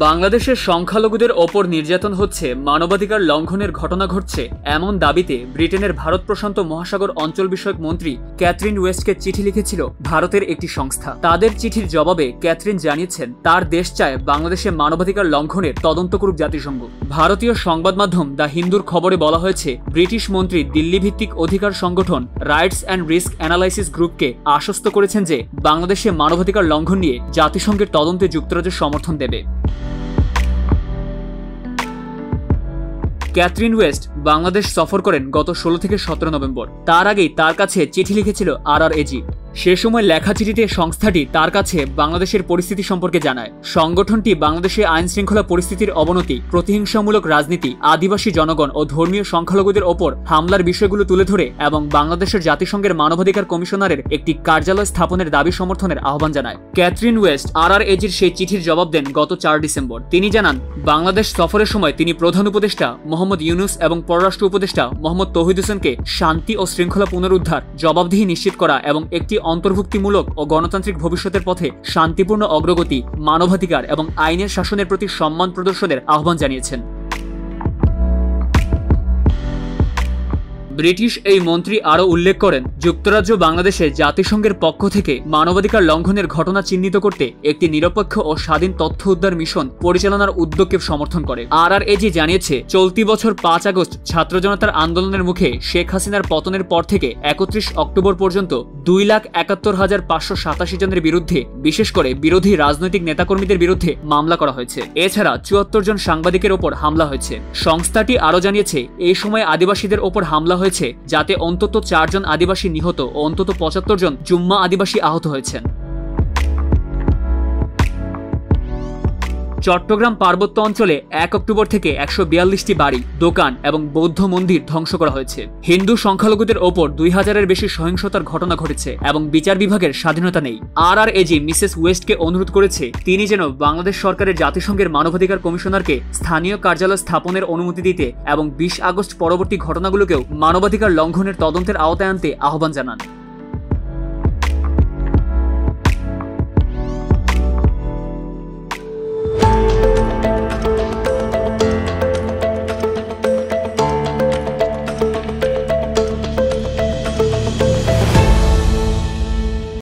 বাংলাদেশের সংখ্যালঘুদের ওপর নির্যাতন হচ্ছে, মানবাধিকার লঙ্ঘনের ঘটনা ঘটছে এমন দাবিতে ব্রিটেনের ভারত প্রশান্ত মহাসাগর অঞ্চল বিষয়ক মন্ত্রী ক্যাথরিন ওয়েস্টকে চিঠি লিখেছিল ভারতের একটি সংস্থা। তাদের চিঠির জবাবে ক্যাথরিন জানিয়েছেন তার দেশ চায় বাংলাদেশে মানবাধিকার লঙ্ঘনের তদন্ত করুক জাতিসংঘ। ভারতীয় সংবাদ মাধ্যম দ্য হিন্দুর খবরে বলা হয়েছে, ব্রিটিশ মন্ত্রী দিল্লি ভিত্তিক অধিকার সংগঠন রাইটস অ্যান্ড রিস্ক অ্যানালাইসিস গ্রুপকে আশ্বস্ত করেছেন যে বাংলাদেশে মানবাধিকার লঙ্ঘন নিয়ে জাতিসংঘের তদন্তে যুক্তরাজ্য সমর্থন দেবে। ক্যাথরিন ওয়েস্ট বাংলাদেশ সফর করেন গত 16 থেকে 17 নভেম্বর। তার আগেই তার কাছে চিঠি লিখেছিল RRAG। সে সময় লেখা চিঠিতে সংস্থাটি তার কাছে বাংলাদেশের পরিস্থিতি সম্পর্কে জানায়। সংগঠনটি বাংলাদেশে আইন শৃঙ্খলা পরিস্থিতির অবনতি, প্রতিহিংসামূলক রাজনীতি, আদিবাসী জনগণ ও ধর্মীয় সংখ্যালঘুদের ওপর হামলার বিষয়গুলো তুলে ধরে এবং বাংলাদেশের জাতিসংঘের মানবাধিকার কমিশনারের একটি কার্যালয় স্থাপনের দাবি সমর্থনের আহ্বান জানায়। ক্যাথরিন ওয়েস্ট RRAG'র সেই চিঠির জবাব দেন গত 4 ডিসেম্বর। তিনি জানান, বাংলাদেশ সফরের সময় তিনি প্রধান উপদেষ্টা মোহাম্মদ ইউনুস এবং পররাষ্ট্র উপদেষ্টা মোহাম্মদ তৌহিদ হোসেনকে শান্তি ও শৃঙ্খলা পুনরুদ্ধার, জবাবদিহি নিশ্চিত করা এবং একটি অন্তর্ভুক্তিমূলক ও গণতান্ত্রিক ভবিষ্যতের পথে শান্তিপূর্ণ অগ্রগতি, মানবাধিকার এবং আইনের শাসনের প্রতি সম্মান প্রদর্শনের আহ্বান জানিয়েছেন। ব্রিটিশ এই মন্ত্রী আরও উল্লেখ করেন, যুক্তরাজ্য বাংলাদেশে জাতিসংঘের পক্ষ থেকে মানবাধিকার লঙ্ঘনের ঘটনা চিহ্নিত করতে একটি নিরপেক্ষ ও স্বাধীন তথ্য উদ্ধার মিশন পরিচালনার উদ্যোগকে সমর্থন করে। RRAG জানিয়েছে, চলতি বছর 5 আগস্ট ছাত্র জনতার আন্দোলনের মুখে শেখ হাসিনার পতনের পর থেকে 31 অক্টোবর পর্যন্ত 2,71,587 জনের বিরুদ্ধে, বিশেষ করে বিরোধী রাজনৈতিক নেতাকর্মীদের বিরুদ্ধে মামলা করা হয়েছে। এছাড়া 74 জন সাংবাদিকের ওপর হামলা হয়েছে। সংস্থাটি আরও জানিয়েছে, এই সময় আদিবাসীদের ওপর হামলা হয়েছে যাতে অন্তত 4 জন আদিবাসী নিহত ও অন্তত 75 জন জুম্মা আদিবাসী আহত হয়েছেন। চট্টগ্রাম পার্বত্য অঞ্চলে 1 অক্টোবর থেকে 142টি বাড়ি, দোকান এবং বৌদ্ধ মন্দির ধ্বংস করা হয়েছে। হিন্দু সংখ্যালঘুদের ওপর 2000-এর বেশি সহিংসতার ঘটনা ঘটেছে এবং বিচার বিভাগের স্বাধীনতা নেই। RRAG মিসেস ওয়েস্টকে অনুরোধ করেছে তিনি যেন বাংলাদেশ সরকারের জাতিসংঘের মানবাধিকার কমিশনারকে স্থানীয় কার্যালয় স্থাপনের অনুমতি দিতে এবং 20 আগস্ট পরবর্তী ঘটনাগুলোকেও মানবাধিকার লঙ্ঘনের তদন্তের আওতায় আনতে আহ্বান জানান।